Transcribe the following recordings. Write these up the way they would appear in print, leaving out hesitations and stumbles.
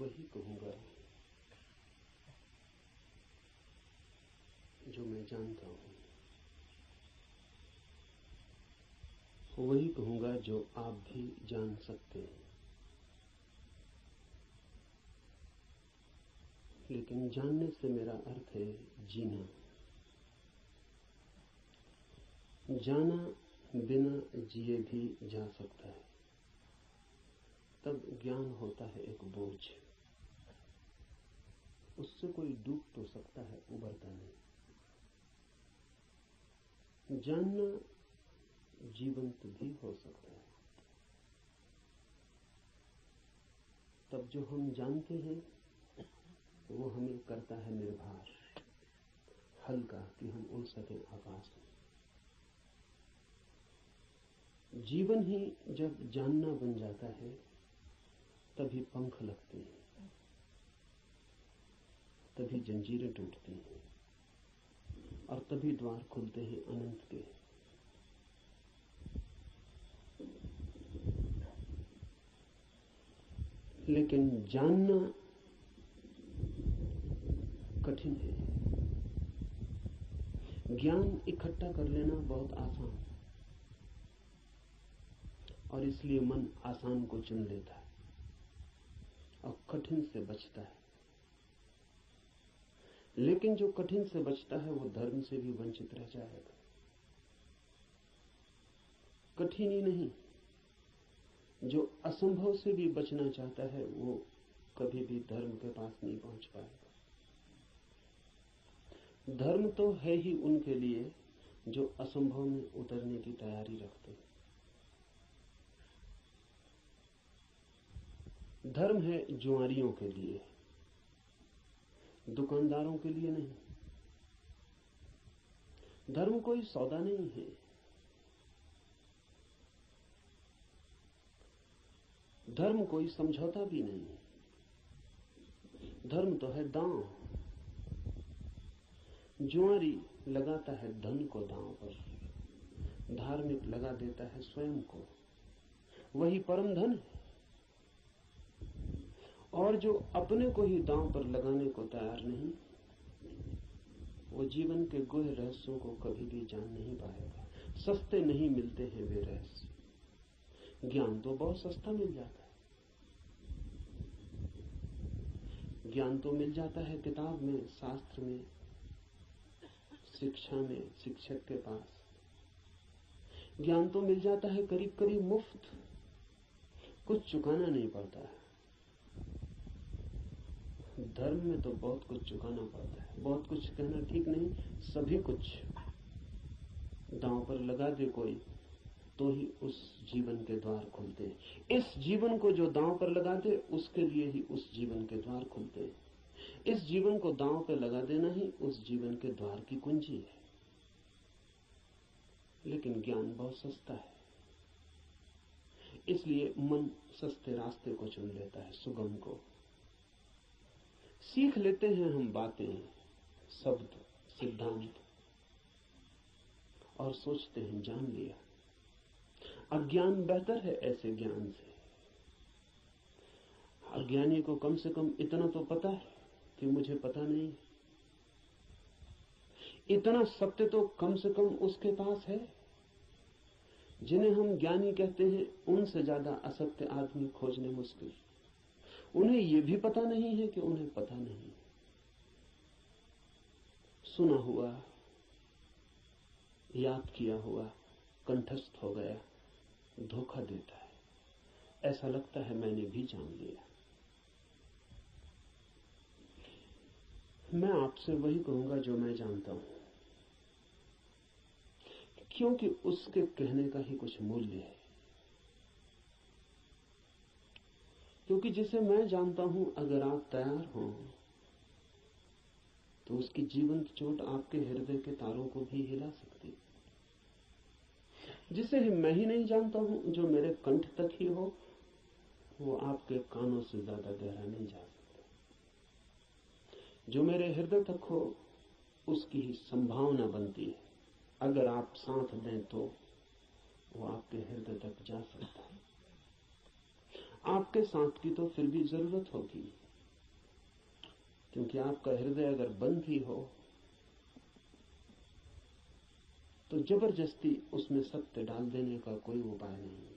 वही कहूंगा जो मैं जानता हूं, वही कहूंगा जो आप भी जान सकते हैं। लेकिन जानने से मेरा अर्थ है जीना। जाना बिना जिए भी जा सकता है, तब ज्ञान होता है एक बोझ। उससे कोई डूब तो सकता है, उबरता नहीं। जानना जीवंत भी हो सकता है, तब जो हम जानते हैं वो हमें करता है निर्भर, हल्का, कि हम उड़ सकें आकाश में। जीवन ही जब जानना बन जाता है तभी पंख लगते हैं, तभी जंजीरें टूटती हैं और तभी द्वार खुलते हैं अनंत के। लेकिन जानना कठिन है। ज्ञान इकट्ठा कर लेना बहुत आसान है और इसलिए मन आसान को चुन लेता है और कठिन से बचता है। लेकिन जो कठिन से बचता है वो धर्म से भी वंचित रह जाएगा। कठिन ही नहीं, जो असंभव से भी बचना चाहता है वो कभी भी धर्म के पास नहीं पहुंच पाएगा। धर्म तो है ही उनके लिए जो असंभव में उतरने की तैयारी रखते हैं। धर्म है जुआरियों के लिए, दुकानदारों के लिए नहीं। धर्म कोई सौदा नहीं है। धर्म कोई समझौता भी नहीं है। धर्म तो है दांव। जुआरी लगाता है धन को दांव पर, धार्मिक लगा देता है स्वयं को। वही परम धन है। और जो अपने को ही दांव पर लगाने को तैयार नहीं, वो जीवन के गुह रहस्यों को कभी भी जान नहीं पाएगा। सस्ते नहीं मिलते हैं वे रहस्य। ज्ञान तो बहुत सस्ता मिल जाता है। ज्ञान तो मिल जाता है किताब में, शास्त्र में, शिक्षा में, शिक्षक के पास। ज्ञान तो मिल जाता है करीब करीब मुफ्त, कुछ चुकाना नहीं पड़ता है। धर्म में तो बहुत कुछ चुकाना पड़ता है। बहुत कुछ कहना ठीक नहीं, सभी कुछ दांव पर लगा दे कोई तो ही उस जीवन के द्वार खुलते हैं। इस जीवन को जो दांव पर लगा दे उसके लिए ही उस जीवन के द्वार खुलते हैं। इस जीवन को दांव पर लगा देना ही उस जीवन के द्वार की कुंजी है। लेकिन ज्ञान बहुत सस्ता है, इसलिए मन सस्ते रास्ते को चुन लेता है, सुगम को। सीख लेते हैं हम बातें, शब्द, सिद्धांत और सोचते हैं जान लिया। अज्ञान बेहतर है ऐसे ज्ञान से। अज्ञानी को कम से कम इतना तो पता है कि मुझे पता नहीं। इतना सत्य तो कम से कम उसके पास है। जिन्हें हम ज्ञानी कहते हैं उनसे ज्यादा असत्य आदमी खोजने मुश्किल। उन्हें यह भी पता नहीं है कि उन्हें पता नहीं। सुना हुआ, याद किया हुआ कंठस्थ हो गया, धोखा देता है। ऐसा लगता है मैंने भी जान लिया। मैं आपसे वही कहूंगा जो मैं जानता हूं, क्योंकि उसके कहने का ही कुछ मूल्य है। क्योंकि जिसे मैं जानता हूं, अगर आप तैयार हो तो उसकी जीवंत चोट आपके हृदय के तारों को भी हिला सकती है। जिसे मैं ही नहीं जानता हूं, जो मेरे कंठ तक ही हो, वो आपके कानों से ज्यादा गहरा नहीं जा सकता। जो मेरे हृदय तक हो उसकी ही संभावना बनती है। अगर आप साथ दें तो वो आपके हृदय तक जा सकता है। आपके साथ की तो फिर भी जरूरत होगी। क्योंकि आपका हृदय अगर बंद ही हो तो जबरदस्ती उसमें सत्य डाल देने का कोई उपाय नहीं है,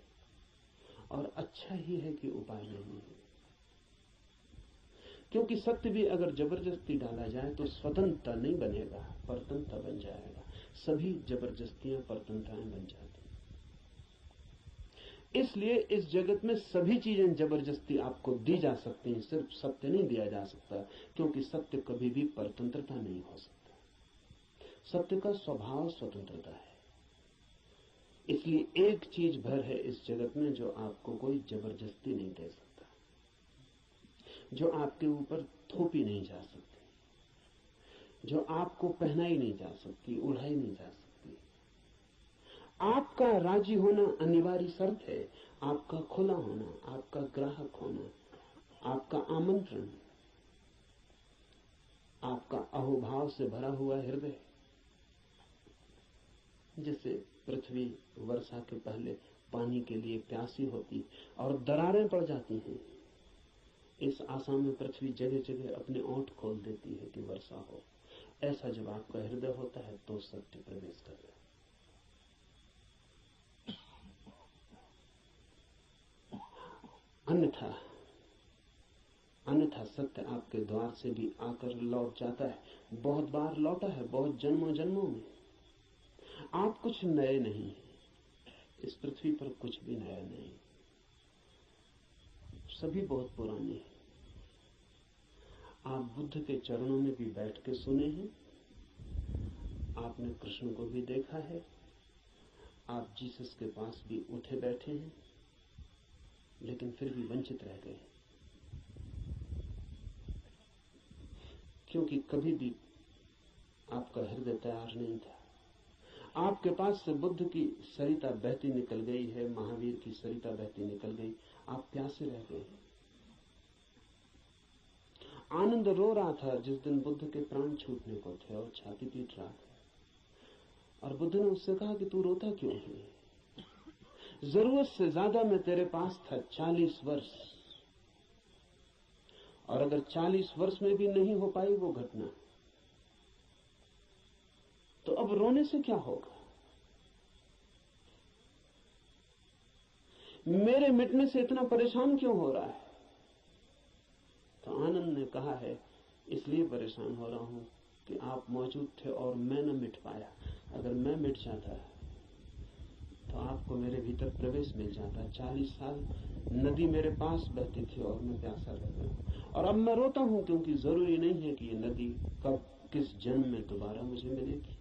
और अच्छा ही है कि उपाय नहीं है। क्योंकि सत्य भी अगर जबरदस्ती डाला जाए तो स्वतंत्रता नहीं बनेगा, परतंत्रता बन जाएगा। सभी जबरदस्तियां परतंत्रताएं बन जाती। इसलिए इस जगत में सभी चीजें जबरदस्ती आपको दी जा सकती हैं, सिर्फ सत्य नहीं दिया जा सकता, क्योंकि सत्य कभी भी परतंत्रता नहीं हो सकता। सत्य का स्वभाव स्वतंत्रता है। इसलिए एक चीज भर है इस जगत में जो आपको कोई जबरदस्ती नहीं दे सकता, जो आपके ऊपर थोपी नहीं जा सकती, जो आपको पहनाई नहीं जा सकती, उड़ाई नहीं जा सकती। आपका राजी होना अनिवार्य शर्त है, आपका खुला होना, आपका ग्राहक होना, आपका आमंत्रण, आपका अहोभाव से भरा हुआ हृदय। जैसे पृथ्वी वर्षा के पहले पानी के लिए प्यासी होती और दरारें पड़ जाती हैं, इस आशा में पृथ्वी जगह जगह अपने ओंठ खोल देती है कि वर्षा हो। ऐसा जब आपका हृदय होता है तो सत्य प्रवेश कर रहा है। अन्यथा सत्य आपके द्वार से भी आकर लौट जाता है। बहुत बार लौटा है, बहुत जन्मों जन्मों में। आप कुछ नए नहीं, इस पृथ्वी पर कुछ भी नया नहीं, सभी बहुत पुराने हैं। आप बुद्ध के चरणों में भी बैठ के सुने हैं, आपने कृष्ण को भी देखा है, आप जीसस के पास भी उठे बैठे हैं, लेकिन फिर भी वंचित रह गए, क्योंकि कभी भी आपका हृदय तैयार नहीं था। आपके पास से बुद्ध की सरिता बहती निकल गई है, महावीर की सरिता बहती निकल गई, आप प्यासे रह गए। आनंद रो रहा था जिस दिन बुद्ध के प्राण छूटने को थे और छाती पीट रहा था, और बुद्ध ने उससे कहा कि तू रोता क्यों है? जरूरत से ज्यादा मैं तेरे पास था 40 वर्ष, और अगर 40 वर्ष में भी नहीं हो पाई वो घटना, तो अब रोने से क्या होगा? मेरे मिटने से इतना परेशान क्यों हो रहा है? तो आनंद ने कहा है, इसलिए परेशान हो रहा हूं कि आप मौजूद थे और मैं न मिट पाया। अगर मैं मिट जाता तो आपको मेरे भीतर प्रवेश मिल जाता। 40 साल नदी मेरे पास बहती थी और मैं प्यासा रह गया, और अब मैं रोता हूं क्योंकि जरूरी नहीं है कि ये नदी कब किस जन्म में दोबारा मुझे मिलेगी।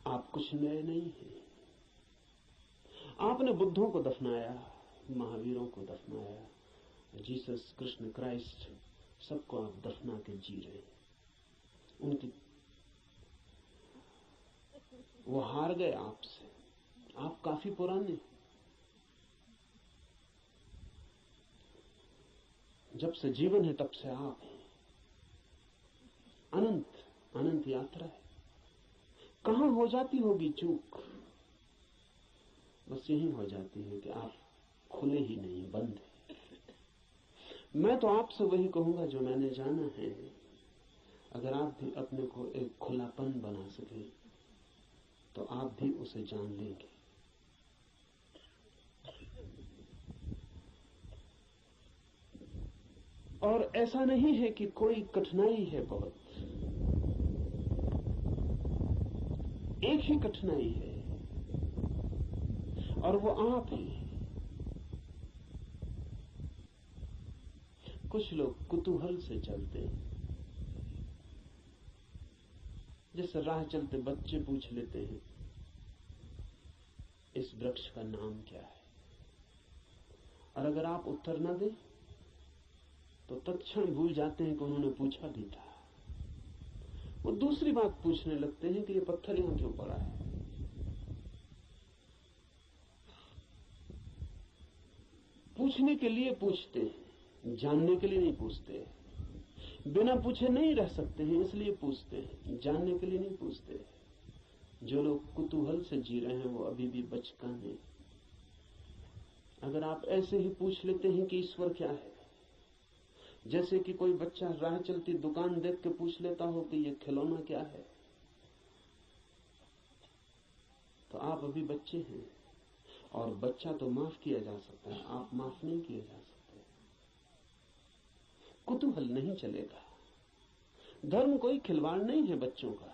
आप कुछ नए नहीं हैं। आपने बुद्धों को दफनाया, महावीरों को दफनाया, जीसस, कृष्ण, क्राइस्ट, सबको आप दफना के जी रहे हैं। उनकी वो हार गए आपसे। आप काफी पुराने, जब से जीवन है तब से आप हैं। अनंत अनंत यात्रा है। कहां हो जाती होगी चूक? बस यही हो जाती है कि आप खुले ही नहीं, बंद है। मैं तो आपसे वही कहूंगा जो मैंने जाना है। अगर आप भी अपने को एक खुलापन बना सके तो आप भी उसे जान लेंगे। और ऐसा नहीं है कि कोई कठिनाई है बहुत, एक ही कठिनाई है और वो आप हैं। कुछ लोग कुतूहल से चलते हैं, जैसे राह चलते बच्चे पूछ लेते हैं इस वृक्ष का नाम क्या है, और अगर आप उत्तर न दें तो तत्क्षण भूल जाते हैं कि उन्होंने पूछा भी था। वो दूसरी बात पूछने लगते हैं कि ये पत्थर यहां क्यों पड़ा है। पूछने के लिए पूछते हैं, जानने के लिए नहीं पूछते। बिना पूछे नहीं रह सकते हैं, इसलिए पूछते हैं, जानने के लिए नहीं पूछते। जो लोग कुतूहल से जी रहे हैं वो अभी भी बचकाने, अगर आप ऐसे ही पूछ लेते हैं कि ईश्वर क्या है, जैसे कि कोई बच्चा राह चलती दुकान देख के पूछ लेता हो कि ये खिलौना क्या है, तो आप अभी बच्चे हैं। और बच्चा तो माफ किया जा सकता है, आप माफ नहीं किए जा सकते। कुतूहल नहीं चलेगा। धर्म कोई खिलवाड़ नहीं है बच्चों का।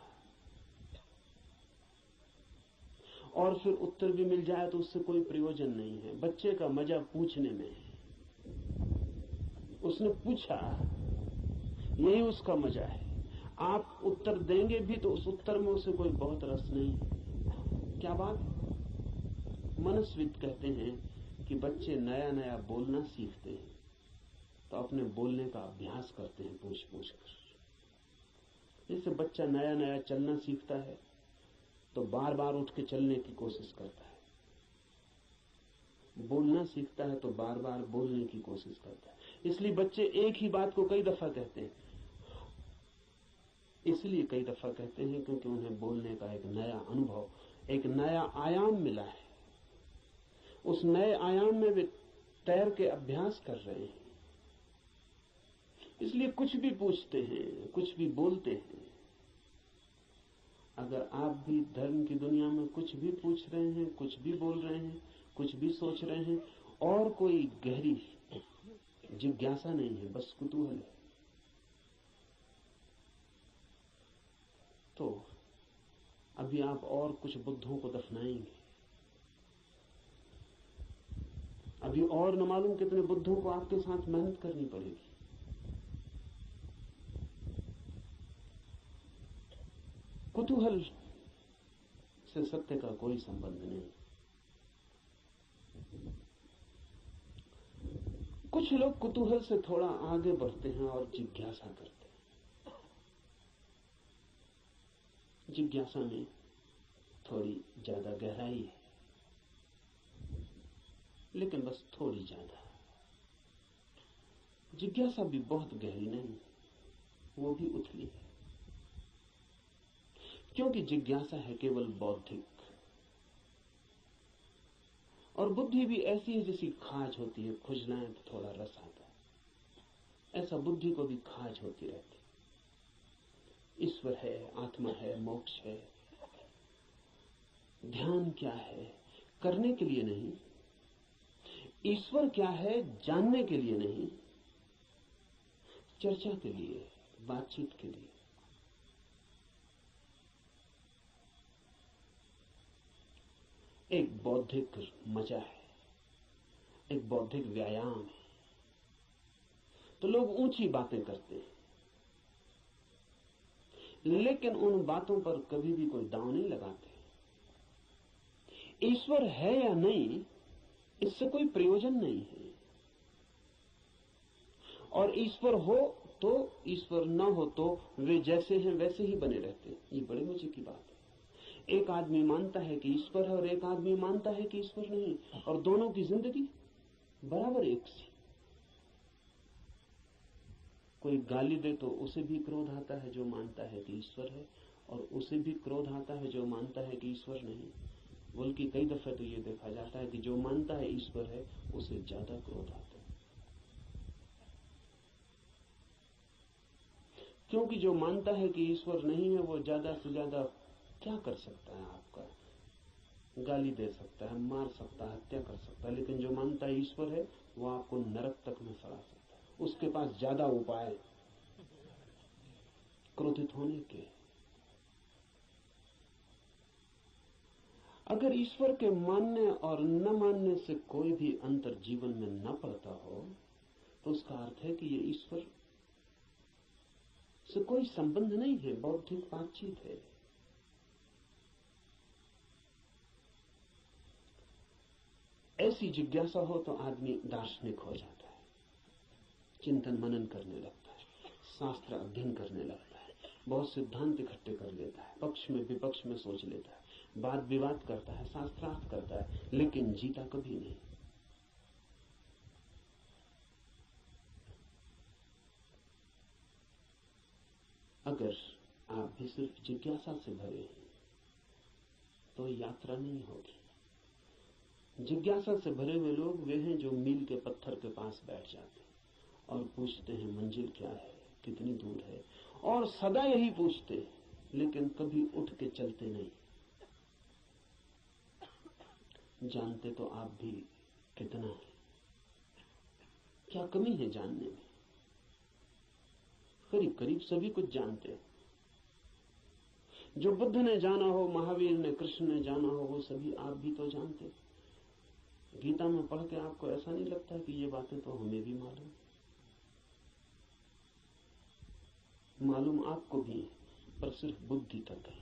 और फिर उत्तर भी मिल जाए तो उससे कोई प्रयोजन नहीं है। बच्चे का मजा पूछने में है। उसने पूछा, यही उसका मजा है। आप उत्तर देंगे भी तो उस उत्तर में उसे कोई बहुत रस नहीं है। क्या बात? मनस्विद कहते हैं कि बच्चे नया नया बोलना सीखते हैं तो अपने बोलने का अभ्यास करते हैं पूछ पूछ कर। जैसे बच्चा नया नया चलना सीखता है तो बार बार उठ के चलने की कोशिश करता है, बोलना सीखता है तो बार बार बोलने की कोशिश करता है। इसलिए बच्चे एक ही बात को कई दफा कहते हैं। इसलिए कई दफा कहते हैं क्योंकि उन्हें बोलने का एक नया अनुभव, एक नया आयाम मिला है। उस नए आयाम में वे तैर के अभ्यास कर रहे हैं। इसलिए कुछ भी पूछते हैं, कुछ भी बोलते हैं। अगर आप भी धर्म की दुनिया में कुछ भी पूछ रहे हैं, कुछ भी बोल रहे हैं, कुछ भी सोच रहे हैं और कोई गहरी जिज्ञासा नहीं है, बस कुतूहल है, तो अभी आप और कुछ बुद्धों को दफनाएंगे। अभी और न मालूम कितने बुद्धों को आपके साथ मेहनत करनी पड़ेगी। कुतूहल से सत्य का कोई संबंध नहीं। कुछ लोग कुतूहल से थोड़ा आगे बढ़ते हैं और जिज्ञासा करते हैं। जिज्ञासा में थोड़ी ज्यादा गहराई है, लेकिन बस थोड़ी ज्यादा। जिज्ञासा भी बहुत गहरी नहीं, वो भी उथली है। क्योंकि जिज्ञासा है केवल बौद्धिक, और बुद्धि भी ऐसी है जैसी खाज होती है, खुजलाएं तो थोड़ा रस आता है। ऐसा बुद्धि को भी खाज होती रहती। ईश्वर है, आत्मा है, मोक्ष है, ध्यान क्या है, करने के लिए नहीं। ईश्वर क्या है, जानने के लिए नहीं, चर्चा के लिए, बातचीत के लिए। एक बौद्धिक मजा है, एक बौद्धिक व्यायाम है। तो लोग ऊंची बातें करते हैं, लेकिन उन बातों पर कभी भी कोई दांव नहीं लगाते। ईश्वर है या नहीं, इससे कोई प्रयोजन नहीं है। और ईश्वर हो तो, ईश्वर न हो तो वे जैसे हैं वैसे ही बने रहते हैं। ये बड़े मजे की बात है। एक आदमी मानता है कि ईश्वर है और एक आदमी मानता है कि ईश्वर नहीं, और दोनों की जिंदगी बराबर एक सी। कोई गाली दे तो उसे भी क्रोध आता है जो मानता है कि ईश्वर है, और उसे भी क्रोध आता है जो मानता है कि ईश्वर नहीं। बल्कि कई दफे तो ये देखा जाता है कि जो मानता है ईश्वर है उसे ज्यादा क्रोध आता है, क्योंकि जो मानता है कि ईश्वर नहीं है वो ज्यादा से ज्यादा क्या कर सकता है? आपका गाली दे सकता है, मार सकता है, हत्या कर सकता है। लेकिन जो मानता है ईश्वर है वो आपको नरक तक में सड़ा सकता है। उसके पास ज्यादा उपाय क्रोधित होने के। अगर ईश्वर के मानने और न मानने से कोई भी अंतर जीवन में न पड़ता हो तो उसका अर्थ है कि ये ईश्वर से कोई संबंध नहीं है, बौद्धिक बातचीत है। ऐसी जिज्ञासा हो तो आदमी दार्शनिक हो जाता है, चिंतन मनन करने लगता है, शास्त्र अध्ययन करने लगता है, बहुत सिद्धांत इकट्ठे कर लेता है, पक्ष में विपक्ष में सोच लेता है, वाद विवाद करता है, शास्त्रार्थ करता है, लेकिन जीता कभी नहीं। अगर आप भी सिर्फ जिज्ञासा से भरे हैं तो यात्रा नहीं होगी। जिज्ञासा से भरे हुए लोग वे हैं जो मील के पत्थर के पास बैठ जाते हैं और पूछते हैं मंजिल क्या है, कितनी दूर है, और सदा यही पूछते हैं, लेकिन कभी उठ के चलते नहीं। जानते तो आप भी कितना है, क्या कमी है जानने में? करीब करीब सभी कुछ जानते हैं। जो बुद्ध ने जाना हो, महावीर ने, कृष्ण ने जाना हो, वो सभी आप भी तो जानते। गीता में पढ़ के आपको ऐसा नहीं लगता कि ये बातें तो हमें भी मालूम आपको भी है, पर सिर्फ बुद्धि तक है,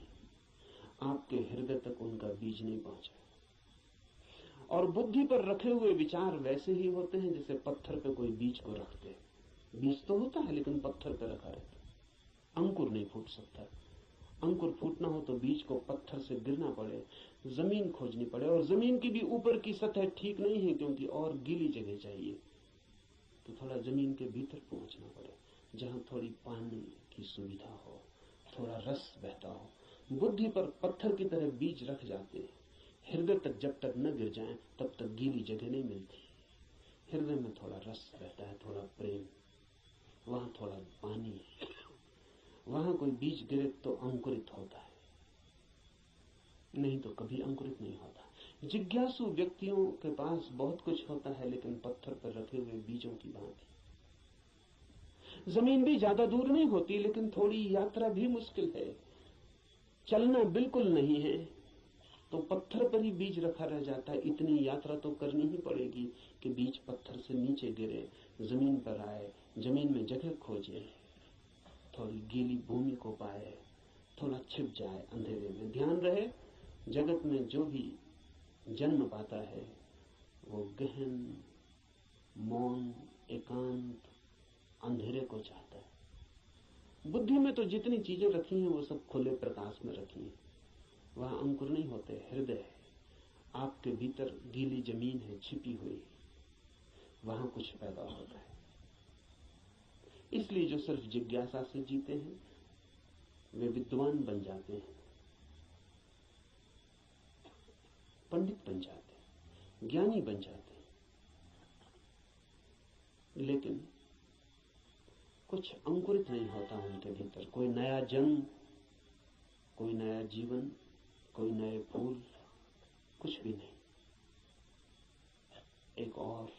आपके हृदय तक उनका बीज नहीं पहुंचा। और बुद्धि पर रखे हुए विचार वैसे ही होते हैं जैसे पत्थर पे कोई बीज को रखते। बीज तो होता है लेकिन पत्थर पे रखा रहता, अंकुर नहीं फूट सकता। अंकुर फूटना हो तो बीज को पत्थर से गिरना पड़े, जमीन खोजनी पड़े, और जमीन की भी ऊपर की सतह ठीक नहीं है क्योंकि और गीली जगह चाहिए, तो थोड़ा जमीन के भीतर पहुंचना पड़े जहां थोड़ी पानी की सुविधा हो, थोड़ा रस बहता हो। बुद्धि पर पत्थर की तरह बीज रख जाते हैं, हृदय तक जब तक न गिर जाएं तब तक गीली जगह नहीं मिलती। हृदय में थोड़ा रस बहता है, थोड़ा प्रेम, वहां थोड़ा पानी है, वहां कोई बीज गिरे तो अंकुरित होता है, नहीं तो कभी अंकुरित नहीं होता। जिज्ञासु व्यक्तियों के पास बहुत कुछ होता है, लेकिन पत्थर पर रखे हुए बीजों की भांति। जमीन भी ज्यादा दूर नहीं होती, लेकिन थोड़ी यात्रा भी मुश्किल है, चलना बिल्कुल नहीं है, तो पत्थर पर ही बीज रखा रह जाता है। इतनी यात्रा तो करनी ही पड़ेगी कि बीज पत्थर से नीचे गिरे, जमीन पर आए, जमीन में जगह खोजे, थोड़ी गीली भूमि को पाए, थोड़ा छिप जाए अंधेरे में। ध्यान रहे, जगत में जो भी जन्म पाता है वो गहन, मौन, एकांत, अंधेरे को चाहता है। बुद्धि में तो जितनी चीजें रखी हैं वो सब खुले प्रकाश में रखी हैं, वहां अंकुर नहीं होते। हृदय है, आपके भीतर गीली जमीन है छिपी हुई, वहां कुछ पैदा होता है। इसलिए जो सिर्फ जिज्ञासा से जीते हैं वे विद्वान बन जाते हैं, पंडित बन जाते हैं, ज्ञानी बन जाते हैं, लेकिन कुछ अंकुरित नहीं होता उनके भीतर। कोई नया जन्म, कोई नया जीवन, कोई नए फूल, कुछ भी नहीं। एक और